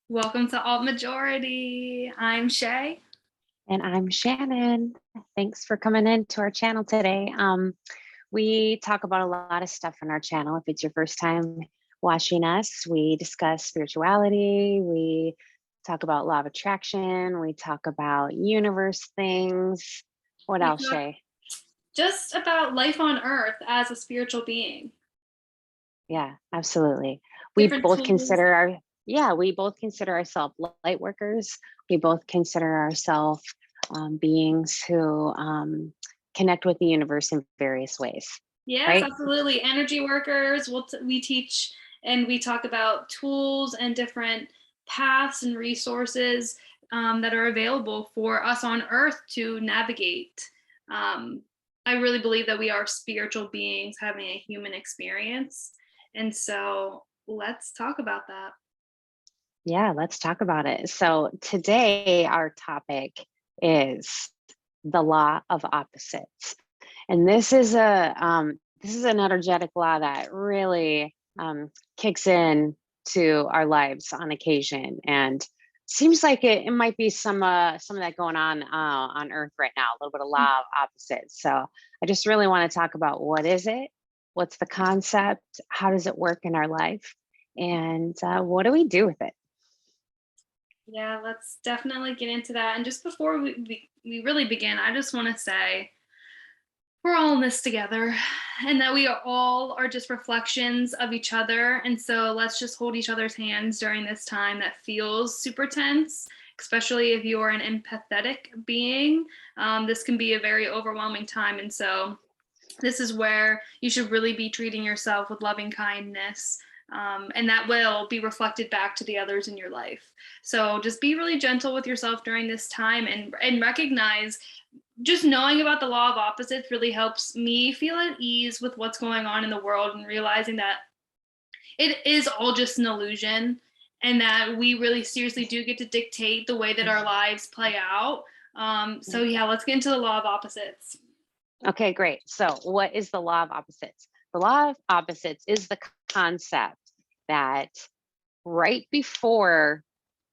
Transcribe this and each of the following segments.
Welcome to Alt Majority. I'm Shay. And I'm Shannon. Thanks for coming in to our channel today. We talk about a lot of stuff on our channel. If it's your first time watching us, we discuss spirituality. We talk about law of attraction. We talk about universe things. What We else, talk Shay? just about life on Earth as a spiritual being, Yeah, absolutely. We different both tools. consider we both consider ourselves light workers. We both consider ourselves beings who connect with the universe in various ways, Yes, right? absolutely. Energy workers. We teach and we talk about tools and different paths and resources that are available for us on Earth to navigate. Um, I really believe that we are spiritual beings having a human experience. And so let's talk about that. Yeah, let's talk about it. So today our topic is the law of opposites. And this is an energetic law that really kicks in to our lives on occasion, and seems like it might be some of that going on Earth right now. A little bit of law of opposites. So I just really want to talk about what is it, what's the concept, how does it work in our life, and what do we do with it? Yeah, let's definitely get into that. And just before we really begin, I just want to say we're all in this together and that we are just reflections of each other. And so let's just hold each other's hands during this time that feels super tense, especially if you're an empathetic being. This can be a very overwhelming time. And so this is where you should really be treating yourself with loving kindness. And that will be reflected back to the others in your life. So just be really gentle with yourself during this time and recognize just knowing about the law of opposites really helps me feel at ease with what's going on in the world and realizing that it is all just an illusion and that we really seriously do get to dictate the way that our lives play out. So, yeah, let's get into the law of opposites. Okay, great. So, what is the law of opposites? The law of opposites is the concept that right before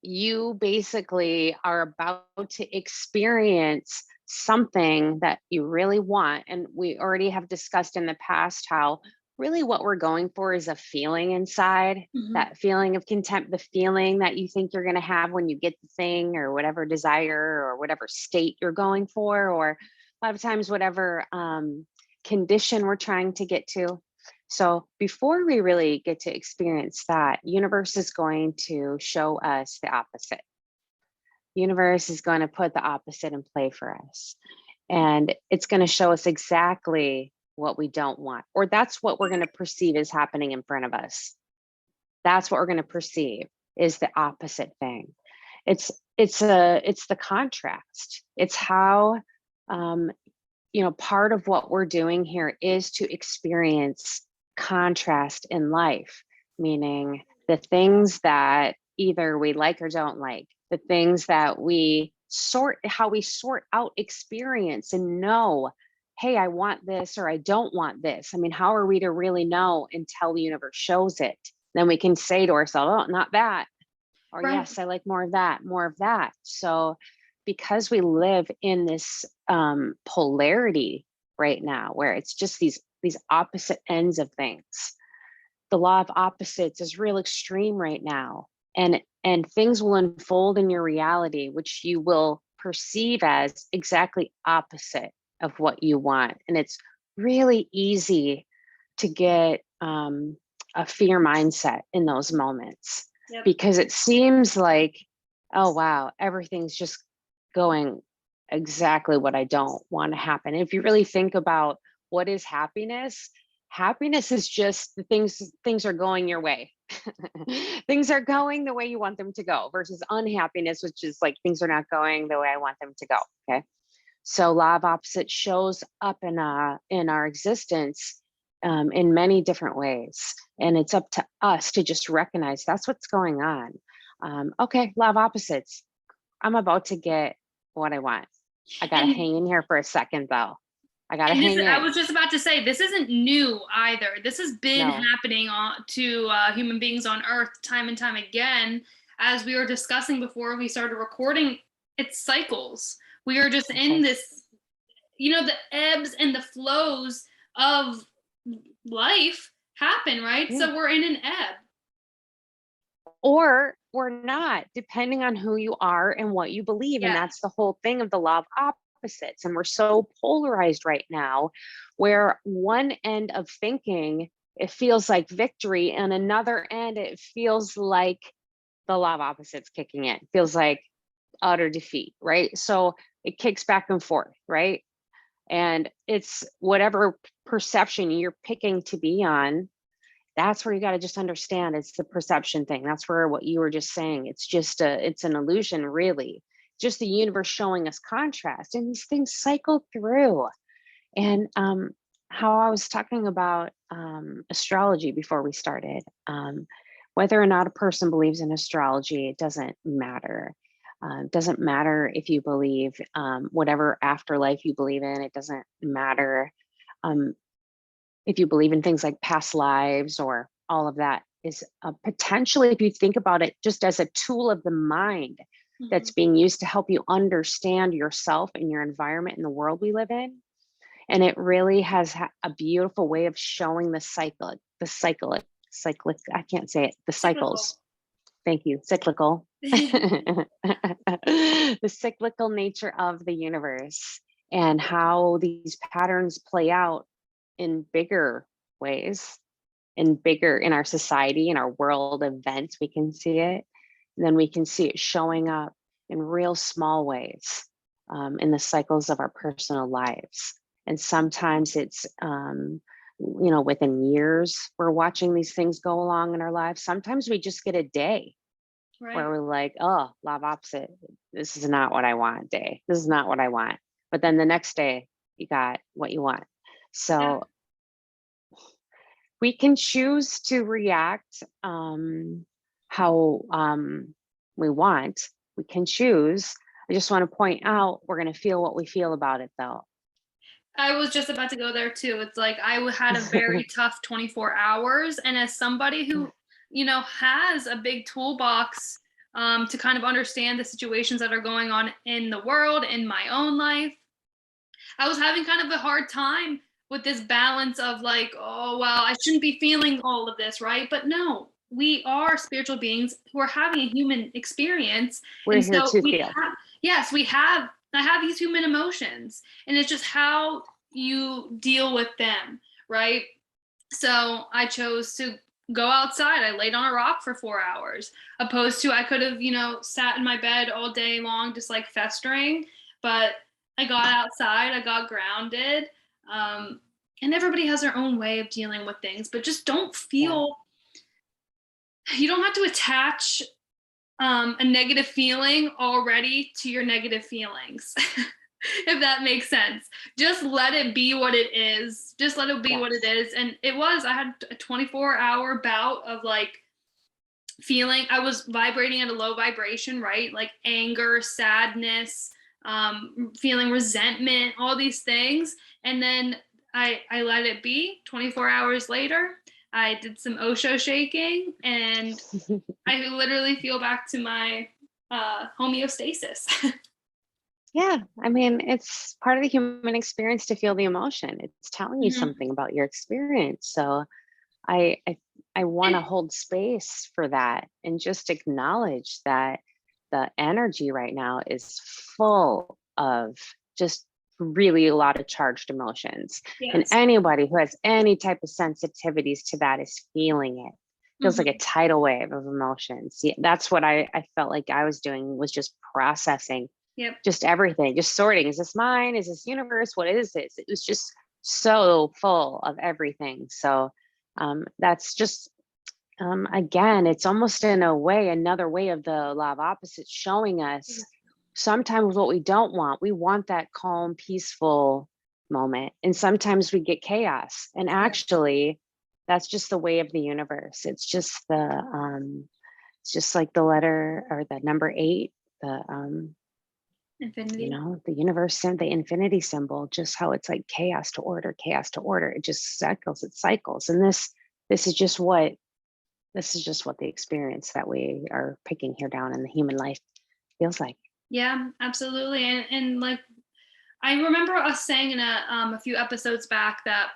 you basically are about to experience something that you really want, and we already have discussed in the past how really what we're going for is a feeling inside, Mhm. that feeling of contempt, the feeling that you think you're going to have when you get the thing or whatever desire or whatever state you're going for, or a lot of times whatever condition we're trying to get to. So before we really get to experience that, universe is going to show us the opposite. Universe is going to put the opposite in play for us. And it's going to show us exactly what we don't want, or that's what we're going to perceive as happening in front of us. That's what we're going to perceive is the opposite thing. It's the contrast. It's how um, part of what we're doing here is to experience contrast in life, meaning the things that either we like or don't like, the things that how we sort out experience and know, hey, I want this or I don't want this. I mean, how are we to really know until the universe shows it? Then we can say to ourselves, oh, not that, or Right. yes, I like more of that, more of that. So because we live in this polarity right now where it's just these opposite ends of things, the law of opposites is real extreme right now, and things will unfold in your reality which you will perceive as exactly opposite of what you want. And it's really easy to get a fear mindset in those moments, Yep. because it seems like, oh wow, everything's just going exactly what I don't want to happen. If you really think about what is happiness, happiness is just the things are going your way. Things are going the way you want them to go, versus unhappiness, which is like things are not going the way I want them to go. Okay. So law of opposite shows up in our existence in many different ways, and it's up to us to just recognize that's what's going on. Okay, law of opposites. I'm about to get what I want. I gotta And hang in here for a second, though. I gotta and this hang I in. was just about to say this isn't new either. This has been No. happening to human beings on Earth time and time again as we were discussing before we started recording, it's cycles. We are just in Okay. this, the ebbs and the flows of life happen, right? Yeah. So we're in an ebb. Or we're not, depending on who you are and what you believe. And Yeah. that's the whole thing of the law of opposites. And we're so polarized right now, where one end of thinking, it feels like victory, and another end, it feels like the law of opposites kicking in, feels like utter defeat, right? So it kicks back and forth, right? And it's whatever perception you're picking to be on, that's where you got to just understand it's the perception thing. That's where what you were just saying, it's an illusion, really. Just the universe showing us contrast, and these things cycle through. And how I was talking about astrology before we started, whether or not a person believes in astrology, it doesn't matter. It doesn't matter if you believe whatever afterlife you believe in. It doesn't matter if you believe in things like past lives, or all of that is potentially, if you think about it just as a tool of the mind that's Mhm. being used to help you understand yourself and your environment and the world we live in. And it really has a beautiful way of showing cyclic, I can't say it, the Cyclical. cycles. Thank you. Cyclical. The cyclical nature of the universe, and how these patterns play out in bigger ways, in our society, in our world events. We can see it. And then we can see it showing up in real small ways, in the cycles of our personal lives. And sometimes it's within years we're watching these things go along in our lives. Sometimes we just get a day where Right. we're like, oh, love opposite, this is not what I want, day, this is not what I want. But then the next day you got what you want. Yeah. So we can choose to react how we want. We can choose. I just want to point out, we're going to feel what we feel about it, though. I was just about to go there too. It's like had a very tough 24 hours. And as somebody who, has a big toolbox to kind of understand the situations that are going on in the world, in my own life, I was having kind of a hard time with this balance of like, oh, well, I shouldn't be feeling all of this, right? But no, we are spiritual beings who are having a human experience. We're And here so to feel. yes, I have these human emotions, and it's just how you deal with them, right? So I chose to go outside. I laid on a rock for 4 hours, opposed to I could have, sat in my bed all day long, just like festering. But I got outside, I got grounded. Um, and everybody has their own way of dealing with things, but just don't Yeah. feel, you don't have to attach a negative feeling already to your negative feelings. If that makes sense. Just let it be what it is. Just let it be what it Yes. is. And I had a 24-hour bout of like feeling, I was vibrating at a low vibration, right? Like anger, sadness, feeling resentment, all these things. And then I let it be. 24 hours later, I did some Osho shaking, and I literally feel back to my homeostasis. Yeah. I mean, it's part of the human experience to feel the emotion. It's telling you Mhm. something about your experience. So I I, I want to And hold space for that, and just acknowledge that the energy right now is full of just really a lot of charged emotions. And yes. anybody who has any type of sensitivities to that is feeling it. Feels like a Mhm. tidal wave of emotions. Yeah, that's what I felt like I was doing, was just processing Yep. just everything, just sorting. Is this mine? Is this universe? What is this? It was just so full of everything. So that's just, again, it's almost in a way, another way of the law of opposites showing us sometimes what we don't want. We want that calm, peaceful moment. And sometimes we get chaos. And Yeah. actually, that's just the way of the universe. It's just like the letter, or the number 8, the Infinity. the universe and the infinity symbol, just how it's like chaos to order, chaos to order. It just cycles, it cycles. And this is just what This is just what the experience that we are picking here down in the human life feels like. Yeah, absolutely. And like I remember us saying in a few episodes back that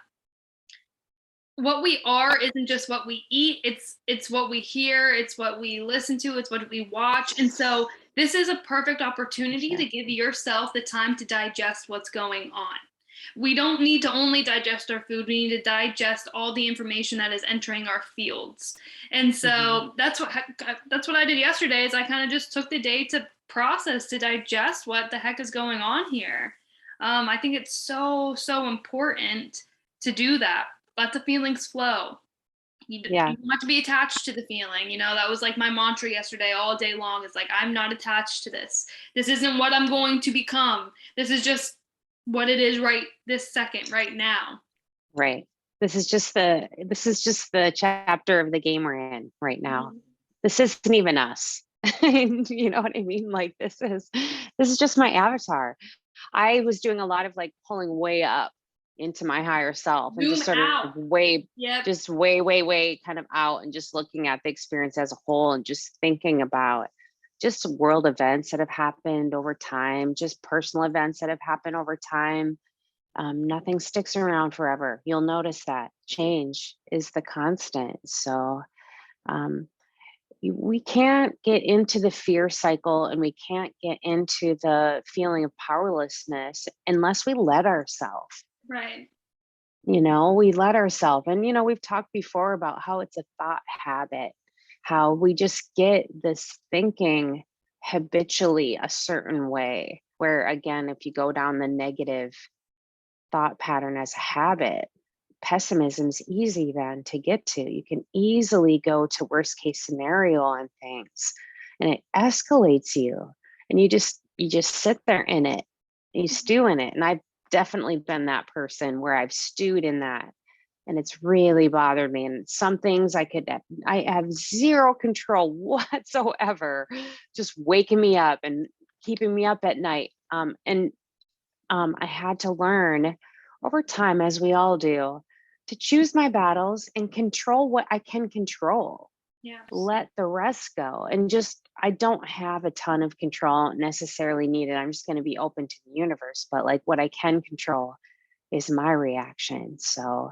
what we are isn't just what we eat, it's what we hear, it's what we listen to, it's what we watch. And so this is a perfect opportunity to give Exactly. yourself the time to digest what's going on. We don't need to only digest our food, we need to digest all the information that is entering our fields. And Hmm. so that's what I did yesterday is I kind of just took the day to process, to digest what the heck is going on here. I think it's so important to do that. Let the feelings flow. Yeah. You don't have to be attached to the feeling. That was like my mantra yesterday all day long. It's like, I'm not attached to this. This isn't what I'm going to become. This is just what it is right this second, right now. Right. This is just the chapter of the game we're in right now. Mhm. This isn't even us. You know what I mean? Like this is just my avatar. I was doing a lot of like pulling way up into my higher self and Zoom just sort out. of way, Yep. just way kind of out and just looking at the experience as a whole and just thinking about just world events that have happened over time, just personal events that have happened over time. Nothing sticks around forever. You'll notice that change is the constant. So um, we can't get into the fear cycle and we can't get into the feeling of powerlessness unless we let ourselves. Right. We let ourselves. And, we've talked before about how it's a thought habit, how we just get this thinking habitually a certain way. Where, again, if you go down the negative thought pattern as a habit, pessimism's easy then to get to. You can easily go to worst case scenario on things and it escalates you and you just sit there in it. You stew in it. And I've definitely been that person where I've stewed in that and it's really bothered me. And some things I have zero control whatsoever, just waking me up and keeping me up at night. And I had to learn over time, as we all do, to choose my battles and control what I can control. Yes. Let the rest go. And I don't have a ton of control necessarily needed. I'm just going to be open to the universe. But like what I can control is my reaction. So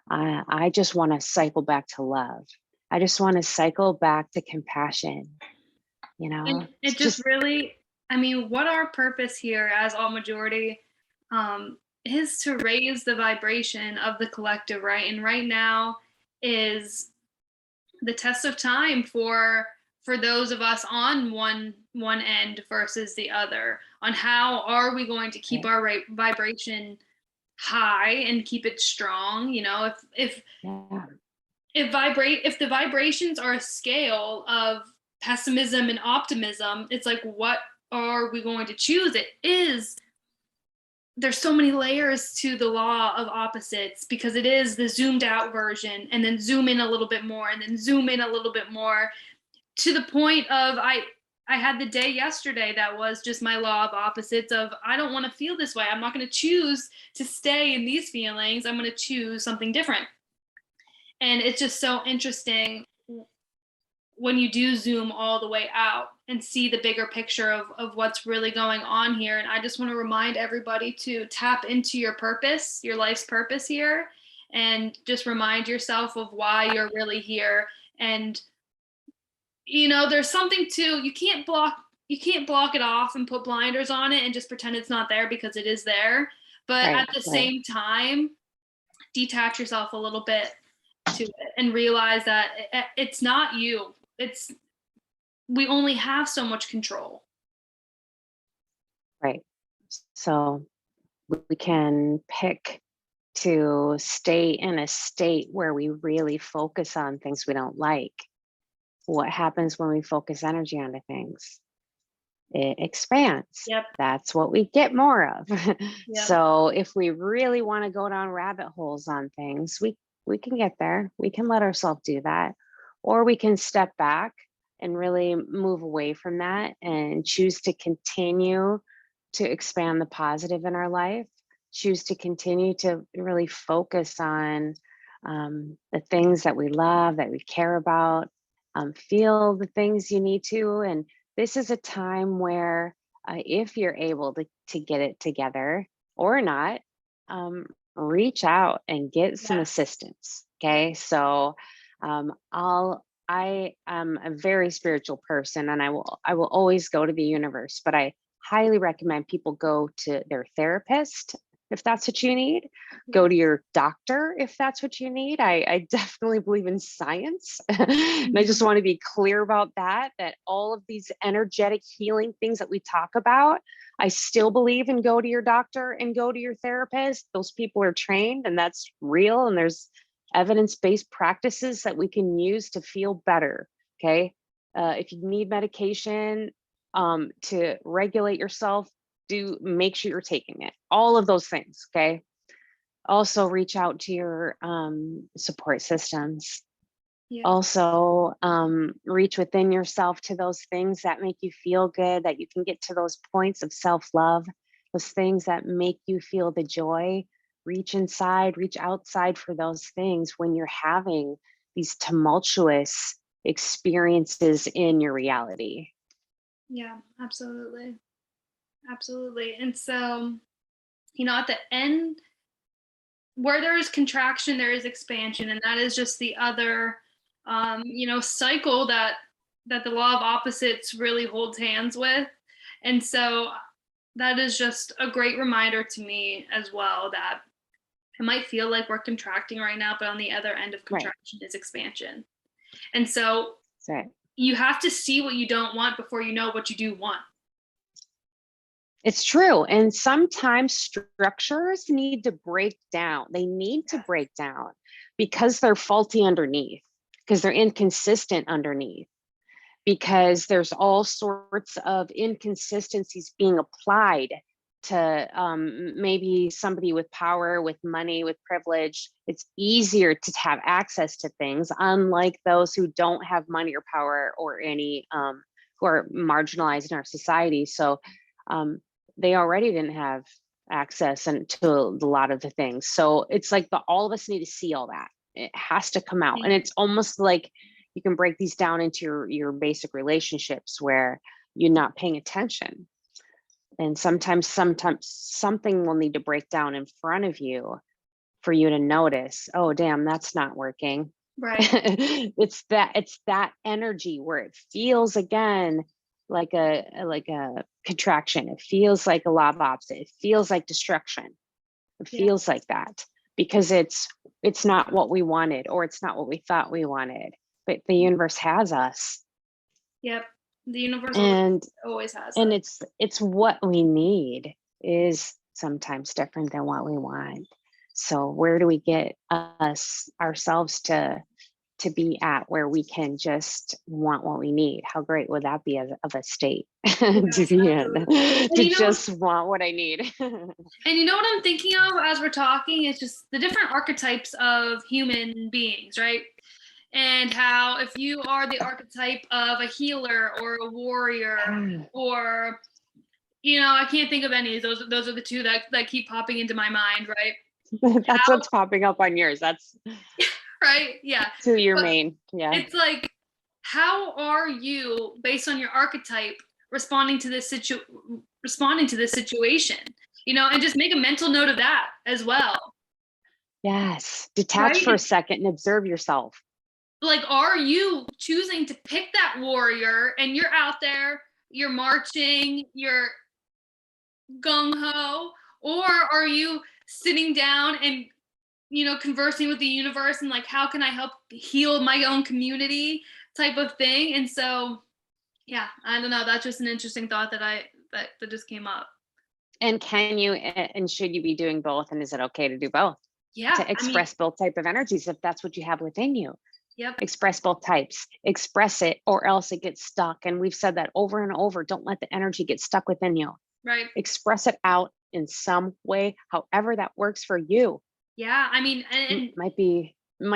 I just want to cycle back to love. I just want to cycle back to compassion. And It's it just just, really, I mean, what our purpose here as all majority is to raise the vibration of the collective, right? And right now is the test of time for those of us on one end versus the other, on how are we going to keep our vibration high and keep it strong. yeah, If the vibrations are a scale of pessimism and optimism, it's like, what are we going to choose? There's so many layers to the law of opposites because it is the zoomed out version and then zoom in a little bit more and then zoom in a little bit more, to the point of I had the day yesterday that was just my law of opposites of, I don't want to feel this way. I'm not going to choose to stay in these feelings. I'm going to choose something different. And it's just so interesting when you do zoom all the way out and see the bigger picture of what's really going on here. And I just want to remind everybody to tap into your purpose, your life's purpose here, and just remind yourself of why you're really here. And there's something to, you can't block it off and put blinders on it and just pretend it's not there, because it is there. But right, at the right, same time, detach yourself a little bit to it and realize that it's not you. It's We only have so much control. right. So we can pick to stay in a state where we really focus on things we don't like. What happens when we focus energy onto things? It expands. Yep. That's what we get more of. Yep. So if we really want to go down rabbit holes on things, we can get there. We can let ourselves do that. Or we can step back and really move away from that and choose to continue to expand the positive in our life. Choose to continue to really focus on the things that we love, that we care about. Feel the things you need to. And this is a time where, if you're able to get it together or not, reach out and get some Yes. assistance. Okay. So, I am a very spiritual person, and I will always go to the universe, but I highly recommend people go to their therapist if that's what you need. Go to Yes. your doctor if that's what you need. I definitely believe in science. And I just Mhm. want to be clear about that, that all of these energetic healing things that we talk about, I still believe in go to your doctor and go to your therapist. Those people are trained and that's real. And there's evidence-based practices that we can use to feel better. Okay. If you need medication to regulate yourself, do make sure you're taking it. All of those things. Okay. Also reach out to your support systems. Yeah. Also reach within yourself to those things that make you feel good, that you can get to those points of self-love, those things that make you feel the joy. Reach inside, reach outside for those things when you're having these tumultuous experiences in your reality. Yeah, absolutely. Absolutely. And so, at the end, where there is contraction, there is expansion, and that is just the other, cycle that the law of opposites really holds hands with. And so, that is just a great reminder to me as well that it might feel like we're contracting right now, but on the other end of Right. contraction is expansion. And so, That's right. you have to see what you don't want before you know what you do want. It's true. And sometimes structures need to break down. They need to break down because they're faulty underneath, because they're inconsistent underneath, because there's all sorts of inconsistencies being applied to maybe somebody with power, with money, with privilege. It's easier to have access to things, unlike those who don't have money or power or any, who are marginalized in our society. So um, they already didn't have access and to a lot of the things. So it's like all of us need to see all that. It has to come out, and Yeah. it's almost like you can break these down into your basic relationships where you're not paying attention, and sometimes something will need to break down in front of you for you to notice, oh damn, that's not working. Right. It's that energy where it feels again like a contraction. It feels like a law of opposite. It feels like destruction. It Yeah. feels like that because it's not what we wanted, or it's not what we thought we wanted, but the universe has us. Yep. The universe and always has and us. it's what we need is sometimes different than what we want. So where do we get us ourselves to be at where we can just want what we need? How great would that be of a state to Yes, be in, absolutely. And to just want what I need. what I'm thinking of as we're talking is just the different archetypes of human beings, right? And how if you are the archetype of a healer or a warrior, or I can't think of any. Those are the two that keep popping into my mind, right? That's How what's popping up on yours. That's right? Yeah. to your But main. Yeah. it's like, how are you, based on your archetype, responding to this situation? And just make a mental note of that as well, Yes. Detach right? for a second and observe yourself. Like, are you choosing to pick that warrior and you're out there, you're marching, you're gung ho, or are you sitting down and conversing with the universe and like, how can I help heal my own community type of thing? And so, yeah, I don't know. That's just an interesting thought that just came up. And can you and should you be doing both? And is it okay to do both? Yeah, To I mean, express both type of energies if that's what you have within you. yep, Express both types. Express it or else it gets stuck. And we've said that over and over. Don't let the energy get stuck within you. right. Express it out in some way, however that works for you. Yeah, I mean, and Might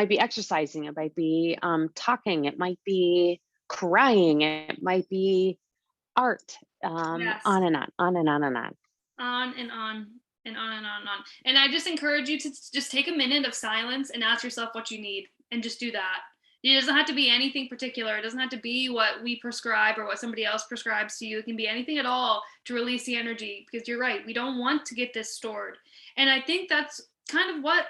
be exercising, it might be talking, it might be crying, it might be art, yes, on and on and on and on and on. on and on. and on and on and on. And I just encourage you to just take a minute of silence and ask yourself what you need, and just do that. It doesn't have to be anything particular. It doesn't have to be what we prescribe or what somebody else prescribes to you. It can be anything at all to release the energy, because you're right. We don't want to get this stored. And I think that's kind of what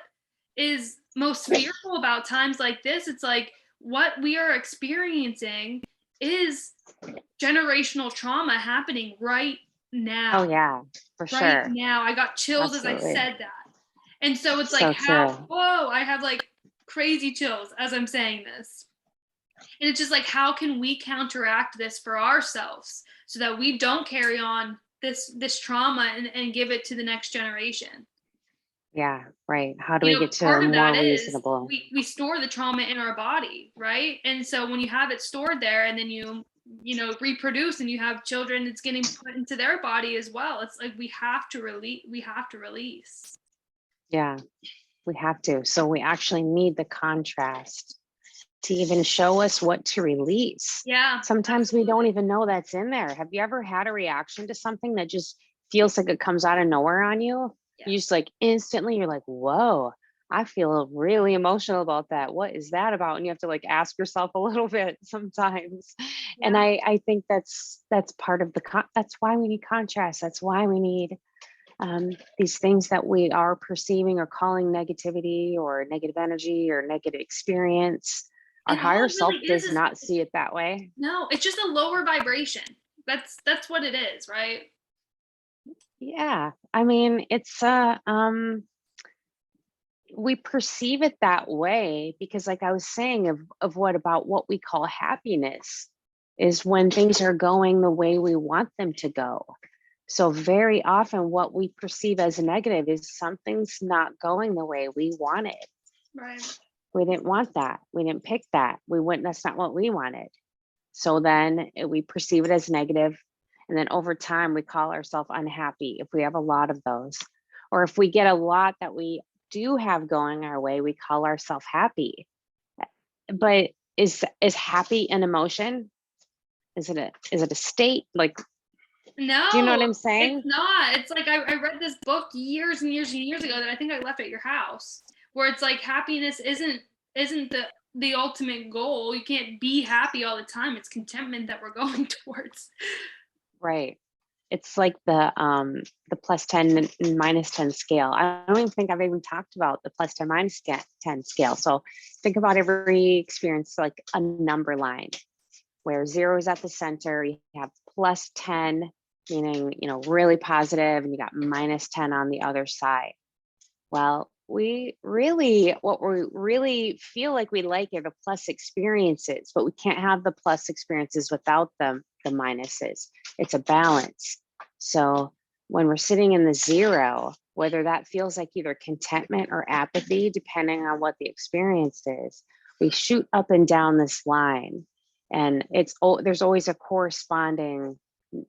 is most fearful about times like this. It's like what we are experiencing is generational trauma happening right Oh now. yeah, for Right sure. now. I got chills as I Absolutely. said that. And so it's like, So true. whoa, I have like crazy chills as I'm saying this. And it's just like, how can we counteract this for ourselves so that we don't carry on this trauma and give it to the next generation? Yeah, right. How do we get to a Part of more that is reasonable? we store the trauma in our body, right? And so when you have it stored there, and then reproduce and you have children, it's getting put into their body as well. It's like we have to release. Yeah, we have to. So we actually need the contrast to even show us what to release. Yeah, Sometimes we don't absolutely. even know that's in there. Have you ever had a reaction to something that just feels like it comes out of nowhere on you? You Yes. just like instantly, you're like, whoa, I feel really emotional about that. What is that about? And you have to like ask yourself a little bit sometimes. And Yeah. I think that's part of that's why we need contrast. That's why we need these things that we are perceiving or calling negativity or negative energy or negative experience. Our And all higher it self really is does is not see it that way. no, it's just a lower vibration. That's what it is, right? Yeah. I mean, we perceive it that way because like I was saying of what about what we call happiness is when things are going the way we want them to go. So very often what we perceive as negative is something's not going the way we want it. Right. We didn't want that. We didn't pick that. We wouldn't, that's not what we wanted. So then we perceive it as negative, and then over time, we call ourselves unhappy if we have a lot of those. Or if we get a lot that we do have going our way, we call ourselves happy. But is happy an emotion? Is it a state? Like, do you know what No, I'm it's saying? not. It's like I read this book years and years and years ago that I think I left at your house, where it's like happiness isn't the ultimate goal. You can't be happy all the time. It's contentment that we're going towards. Right. It's like the plus 10 and minus 10 scale. I don't even think I've even talked about the plus 10 minus 10 scale. So think about every experience like a number line where 0 is at the center. You have plus 10, meaning, really positive, and you got minus 10 on the other side. Well, what we really feel like we like are the plus experiences, but we can't have the plus experiences without the minuses. It's a balance. So when we're sitting in the 0, whether that feels like either contentment or apathy, depending on what the experience is, we shoot up and down this line, and there's always a corresponding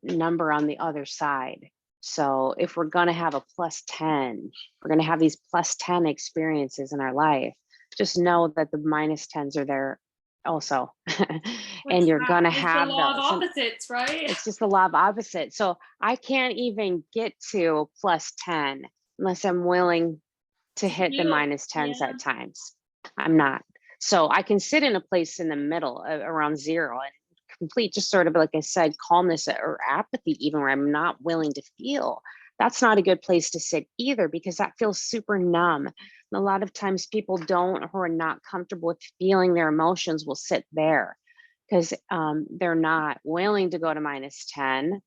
number on the other side. So if we're going to have a plus 10, we're going to have these plus 10 experiences in our life, just know that the minus 10s are there also. And you're going to It's the have law of those. And opposites, right? it's just the law of opposite. So I can't even get to plus 10 unless I'm willing to To hit the heal. minus 10s Yeah. at times. I'm not. So I can sit in a place in the middle around 0 and complete, just sort of like I said, calmness or apathy, even where I'm not willing to feel. That's not a good place to sit either, because that feels super numb. And a lot of times people don't, who are not comfortable with feeling their emotions, will sit there because they're not willing to go to minus 10.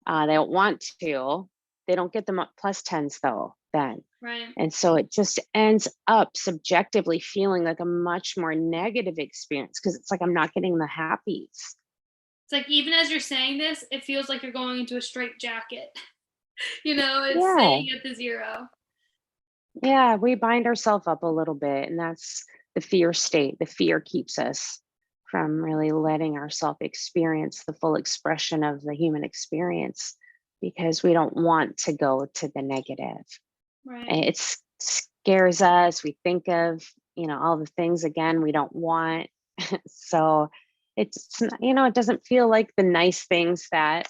They don't want to. They don't get the plus 10s though, then. Right. And so it just ends up subjectively feeling like a much more negative experience because it's like I'm not getting the happies. It's like even as you're saying this, it feels like you're going into a straight jacket. It's Yeah. staying at the 0. Yeah. We bind ourselves up a little bit, and that's the fear state. The fear keeps us from really letting ourselves experience the full expression of the human experience because we don't want to go to the negative. Right. It scares us. We think of, all the things again we don't want. So it doesn't feel like the nice things that,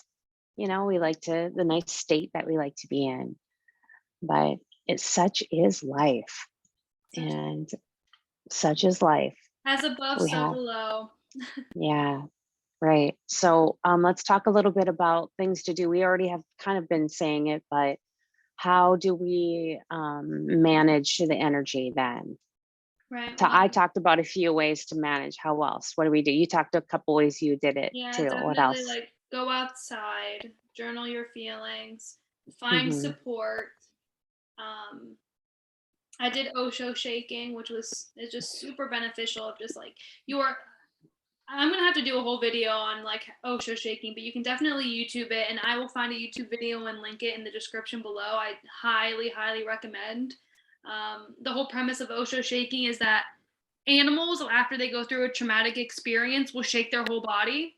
the nice state that we like to be in. but such is life, Such and such is life. as above, We so have, below. yeah, right. So let's talk a little bit about things to do. We already have kind of been saying it, but how do we manage the energy then? Right. So Well, I talked about a few ways to manage. How else? What do we do? You talked a couple ways you did it yeah, too. What definitely else? like go outside, journal your feelings, find Hmm. support. Um, I did Osho shaking, which was is just super beneficial of just like your I'm gonna have to do a whole video on like Osho shaking, but you can definitely YouTube it, and I will find a YouTube video and link it in the description below. I highly, highly recommend. The whole premise of Osho shaking is that animals, after they go through a traumatic experience, will shake their whole body,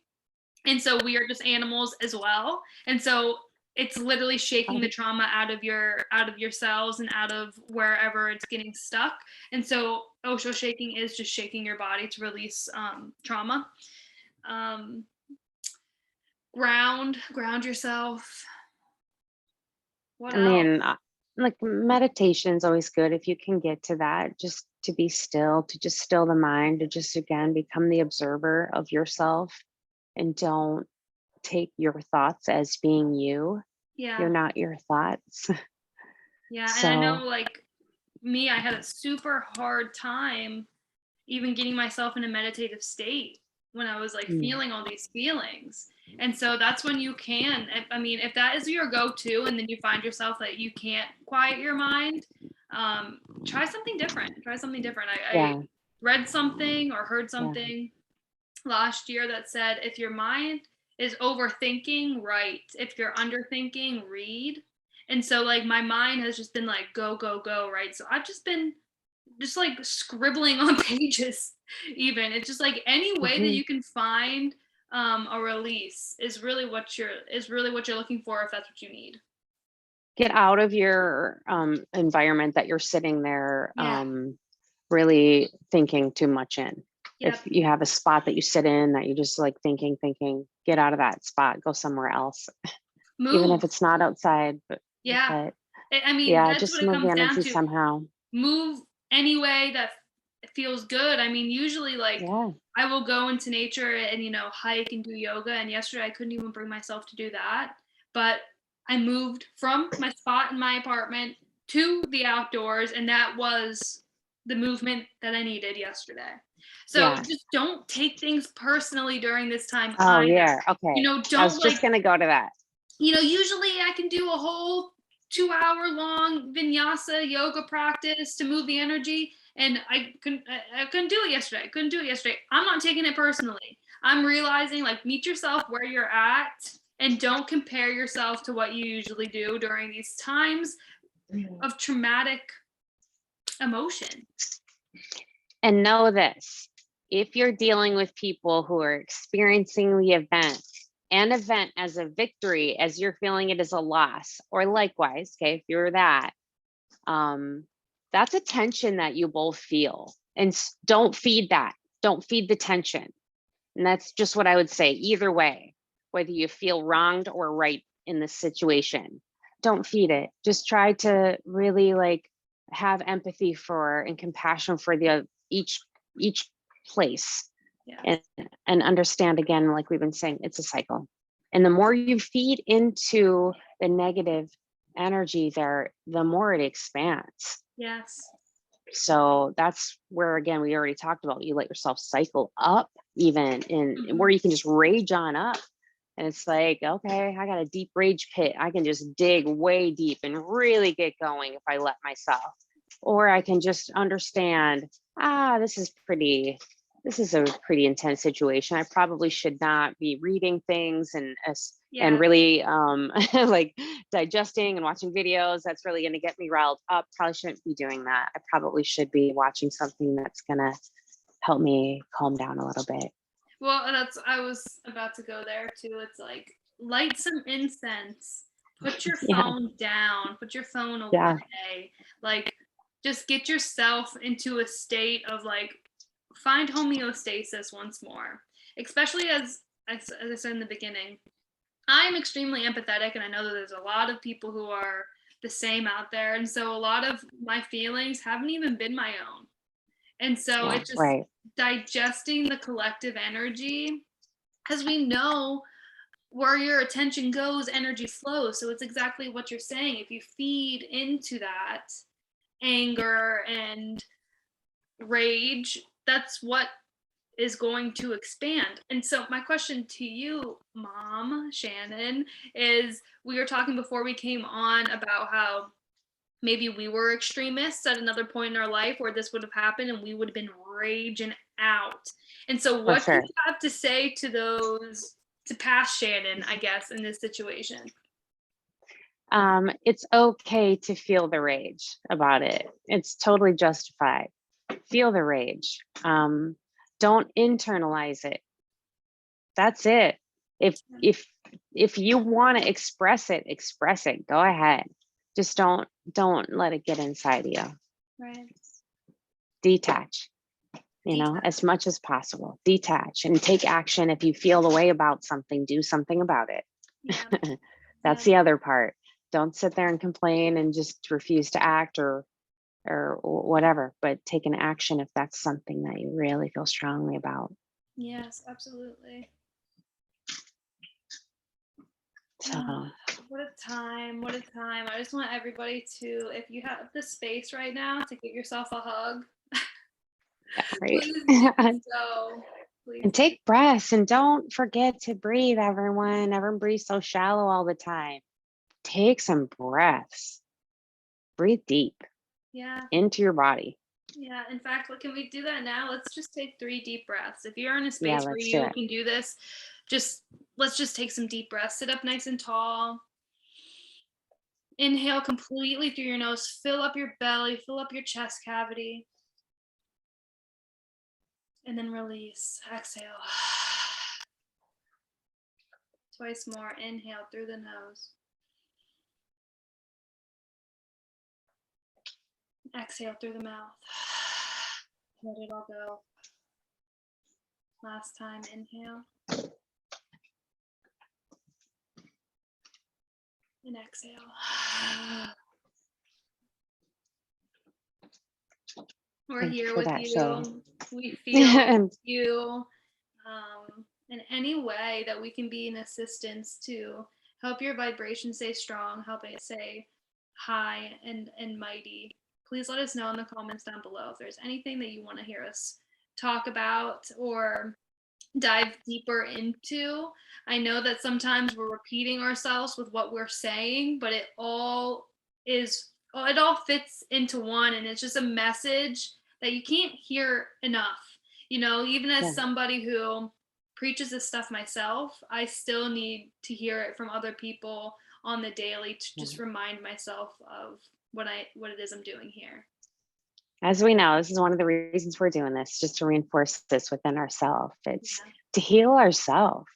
and so we are just animals as well, and so it's literally shaking the trauma out of your cells and out of wherever it's getting stuck. And so Osho shaking is just shaking your body to release trauma. um, ground yourself. What I else? mean, like meditation is always good if you can get to that, just to be still, to just still the mind, to just again become the observer of yourself and don't take your thoughts as being you. You're Yeah, not your thoughts. yeah, and I So, know like me, I had a super hard time even getting myself in a meditative state when I was like mm, feeling all these feelings. And so that's when you can, I mean, if that is your go to, and then you find yourself that you can't quiet your mind, try something different. Try something different. I yeah, read something or heard yeah. something last year that said if your mind is overthinking, write. If you're underthinking, read. And so like my mind has just been like go go go, right? So I've just been just like scribbling on pages. Even it's just like any way that Hmm. you can find a release is really what you're looking for if that's what you need. Get out of your environment that you're sitting there Yeah. really thinking too much in. If Yep. you have a spot that you sit in that you just like thinking, get out of that spot, go somewhere else, even if Move. it's not outside. Yeah. But I mean, yeah, that's what just it move the comes down energy to. somehow. Move any way that feels good. I mean, usually like Yeah. I will go into nature and hike and do yoga, and yesterday I couldn't even bring myself to do that. But I moved from my spot in my apartment to the outdoors, and that was the movement that I needed yesterday. So Yeah. just don't take things personally during this time Oh, either. yeah. Okay. I Don't was just like gonna go to that. usually I can do a whole 2 hour long vinyasa yoga practice to move the energy. And I couldn't do it yesterday. I couldn't do it yesterday. I'm not taking it personally. I'm realizing like meet yourself where you're at and don't compare yourself to what you usually do during these times of traumatic emotion. And know this, if you're dealing with people who are experiencing the event, an event as a victory, as you're feeling it as a loss, or likewise, okay, if you're that, um, that's a tension that you both feel. And don't feed that. Don't feed the tension. And that's just what I would say. Either way, whether you feel wronged or right in this situation, don't feed it. Just try to really like have empathy for and compassion for the each place, Yes. and understand again, like we've been saying, it's a cycle. And the more you feed into the negative energy there, the more it expands. Yes. So that's where, again, we already talked about, you let yourself cycle up, even in where Mhm. you can just rage on up. And it's like, okay, I got a deep rage pit. I can just dig way deep and really get going if I let myself. Or I can just understand, this is a pretty intense situation. I probably should not be reading things and Yeah. really like digesting and watching videos. That's really going to get me riled up. Probably shouldn't be doing that. I probably should be watching something that's going to help me calm down a little bit. Well, I was about to go there too. It's like light some incense, put your Yeah. phone down, put your phone Yeah. away. Like just get yourself into a state of like find homeostasis once more. Especially as I said in the beginning, I'm extremely empathetic, and I know that there's a lot of people who are the same out there. And so a lot of my feelings haven't even been my own. And so Yeah, it's just right. digesting the collective energy, because we know where your attention goes, energy flows. So it's exactly what you're saying. If you feed into that anger and rage, that's what is going to expand. And so my question to you, Mom Shannon, is we were talking before we came on about how maybe we were extremists at another point in our life where this would have happened and we would have been raging out. And so For what do sure. you have to say to those, to past Shannon, I guess, in this situation? It's okay to feel the rage about it. It's totally justified. Feel the rage. Don't internalize it. That's it. If you want to express it, express it. Go ahead. Just don't let it get inside of you. Right. Detach, as much as possible. Detach and take action. If you feel the way about something, do something about it. Yeah. That's the other part. Don't sit there and complain and just refuse to act or whatever, but take an action if that's something that you really feel strongly about. Yes, absolutely. So What a time. What a time. I just want everybody to, if you have the space right now to give yourself a hug, yeah, right. please do so. Please. And take breaths and don't forget to breathe, everyone. Everyone breathes so shallow all the time. Take some breaths. Breathe deep Yeah. into your body. Yeah. In fact, can we do that now? Let's just take 3 deep breaths. If you're in a Yeah, space where let's do you it. can do this, let's just take some deep breaths. Sit up nice and tall. Inhale completely through your nose. Fill up your belly, fill up your chest cavity. And then release. Exhale. Twice more. Inhale through the nose. Exhale through the mouth. Let it all go. Last time, inhale. And exhale. We're Thank you here for with that, Shae. you. We feel you. In any way that we can be an assistance to help your vibration stay strong, help it stay high and mighty, please let us know in the comments down below if there's anything that you want to hear us talk about or dive deeper into. I know that sometimes we're repeating ourselves with what we're saying, but it all fits into one, and it's just a message that you can't hear enough. Even as Yeah. somebody who preaches this stuff myself, I still need to hear it from other people on the daily to just remind myself of what it is I'm doing here. As we know, this is one of the reasons we're doing this, just to reinforce this within ourselves. It's to heal ourselves,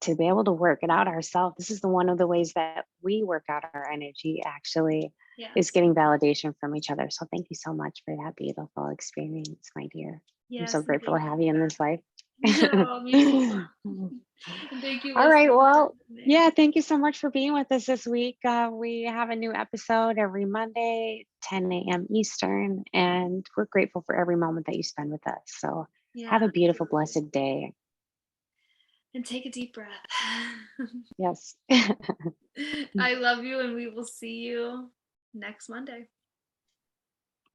to be able to work it out ourselves. This is one of the ways that we work out our energy, actually, is getting validation from each other. So thank you so much for that beautiful experience, my dear. I'm so grateful to have you in this life. Oh, me too. Thank you. All right. Well, yeah, thank you so much for being with us this week. We have a new episode every Monday, 10 a.m. Eastern, and we're grateful for every moment that you spend with us. So have a beautiful, blessed day. And take a deep breath. Yes. I love you, and we will see you next Monday.